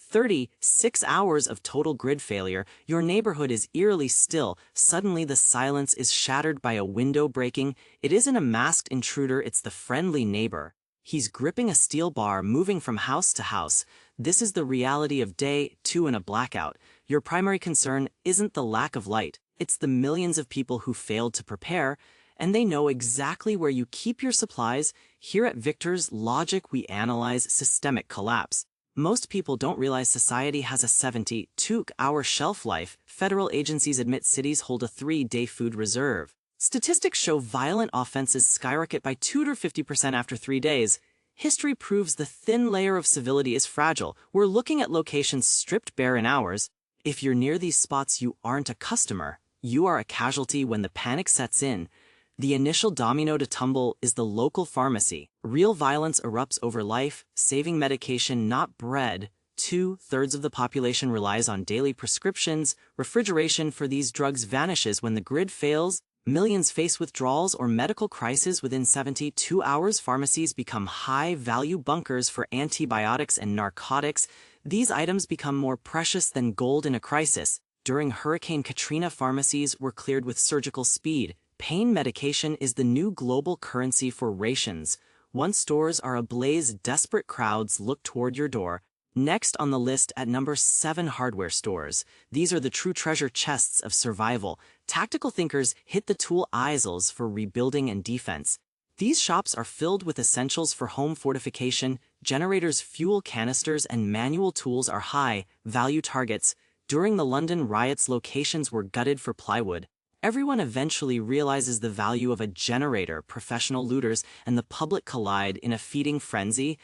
36 hours of total grid failure, your neighborhood is eerily still. Suddenly the silence is shattered by a window breaking. It isn't a masked intruder, it's the friendly neighbor. He's gripping a steel bar, moving from house to house. This is the reality of day 2 in a blackout. Your primary concern isn't the lack of light, it's the millions of people who failed to prepare, and they know exactly where you keep your supplies. Here at Victor's Logic, we analyze systemic collapse. Most people don't realize society has a 72-hour shelf life. Federal agencies admit cities hold a 3-day food reserve. Statistics show violent offenses skyrocket by 2 to 50% after 3 days. History proves the thin layer of civility is fragile. We're looking at locations stripped bare in hours. If you're near these spots, you aren't a customer. You are a casualty when the panic sets in. The initial domino to tumble is the local pharmacy. Real violence erupts over life-saving medication, not bread. 2/3 of the population relies on daily prescriptions. Refrigeration for these drugs vanishes when the grid fails. Millions face withdrawals or medical crises within 72 hours. Pharmacies become high-value bunkers for antibiotics and narcotics. These items become more precious than gold in a crisis. During Hurricane Katrina, pharmacies were cleared with surgical speed. Pain medication is the new global currency for rations. Once stores are ablaze, desperate crowds look toward your door. Next on the list at number 7, hardware stores. These are the true treasure chests of survival. Tactical thinkers hit the tool aisles for rebuilding and defense. These shops are filled with essentials for home fortification. Generators, fuel canisters, and manual tools are high-value targets. During the London riots, locations were gutted for plywood. Everyone eventually realizes the value of a generator. Professional looters and the public collide in a feeding frenzy.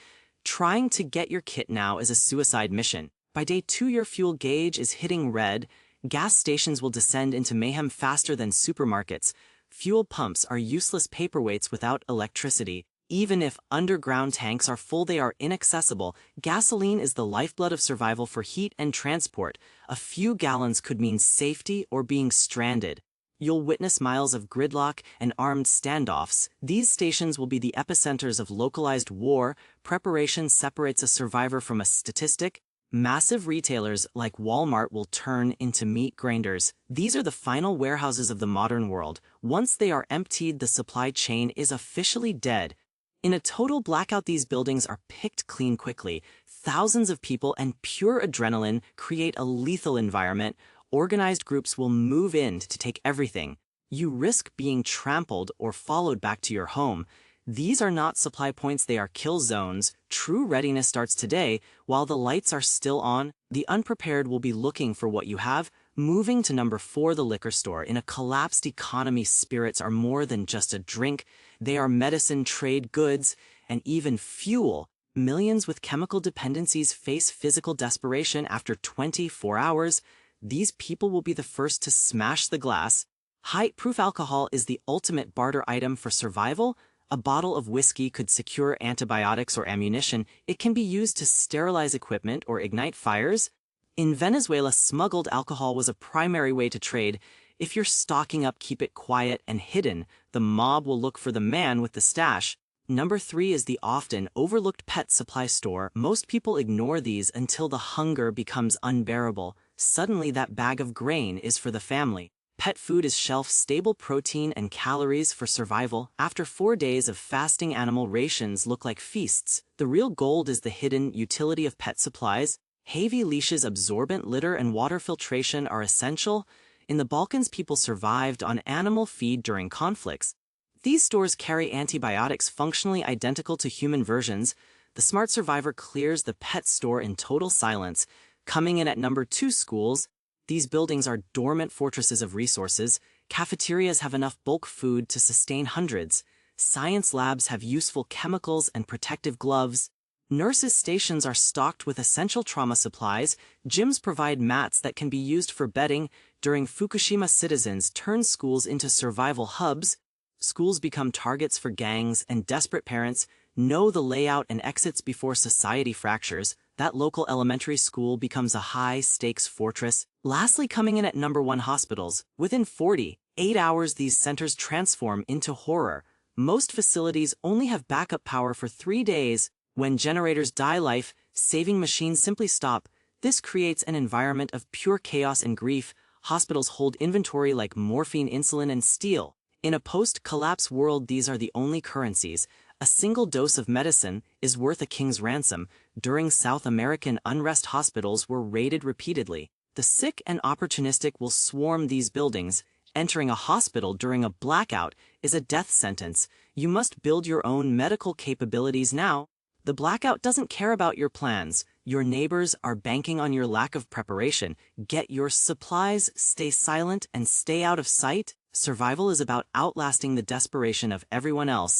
Trying to get your kit now is a suicide mission. By day 2, your fuel gauge is hitting red. Gas stations will descend into mayhem faster than supermarkets. Fuel pumps are useless paperweights without electricity. Even if underground tanks are full, they are inaccessible. Gasoline is the lifeblood of survival for heat and transport. A few gallons could mean safety or being stranded. You'll witness miles of gridlock and armed standoffs. These stations will be the epicenters of localized war. Preparation separates a survivor from a statistic. Massive retailers like Walmart will turn into meat grinders. These are the final warehouses of the modern world. Once they are emptied, the supply chain is officially dead. In a total blackout, these buildings are picked clean quickly. Thousands of people and pure adrenaline create a lethal environment. Organized groups will move in to take everything. You risk being trampled or followed back to your home. These are not supply points, they are kill zones. True readiness starts today. While the lights are still on, the unprepared will be looking for what you have. Moving to number 4, the liquor store. In a collapsed economy, spirits are more than just a drink. They are medicine, trade goods, and even fuel. Millions with chemical dependencies face physical desperation after 24 hours. These people will be the first to smash the glass. Height-proof alcohol is the ultimate barter item for survival. A bottle of whiskey could secure antibiotics or ammunition. It can be used to sterilize equipment or ignite fires. In Venezuela, smuggled alcohol was a primary way to trade. If you're stocking up, keep it quiet and hidden. The mob will look for the man with the stash. Number 3 is the often overlooked pet supply store. Most people ignore these until the hunger becomes unbearable. Suddenly that bag of grain is for the family. Pet food is shelf-stable protein and calories for survival. After 4 days of fasting, animal rations look like feasts. The real gold is the hidden utility of pet supplies. Heavy leashes, absorbent litter, and water filtration are essential. In the Balkans, people survived on animal feed during conflicts. These stores carry antibiotics functionally identical to human versions. The smart survivor clears the pet store in total silence. Coming in at number 2, schools. These buildings are dormant fortresses of resources. Cafeterias have enough bulk food to sustain hundreds. Science labs have useful chemicals and protective gloves. Nurses' stations are stocked with essential trauma supplies. Gyms provide mats that can be used for bedding. During Fukushima, citizens turn schools into survival hubs. Schools become targets for gangs, and desperate parents know the layout and exits before society fractures. That local elementary school becomes a high-stakes fortress. Lastly, coming in at number 1, hospitals. Within 48 hours, these centers transform into horror. Most facilities only have backup power for 3 days. When generators die, life-saving machines simply stop. This creates an environment of pure chaos and grief. Hospitals hold inventory like morphine, insulin, and steel. In a post-collapse world, these are the only currencies. A single dose of medicine is worth a king's ransom. During South American unrest, hospitals were raided repeatedly. The sick and opportunistic will swarm these buildings. Entering a hospital during a blackout is a death sentence. You must build your own medical capabilities now. The blackout doesn't care about your plans. Your neighbors are banking on your lack of preparation. Get your supplies, stay silent, and stay out of sight. Survival is about outlasting the desperation of everyone else.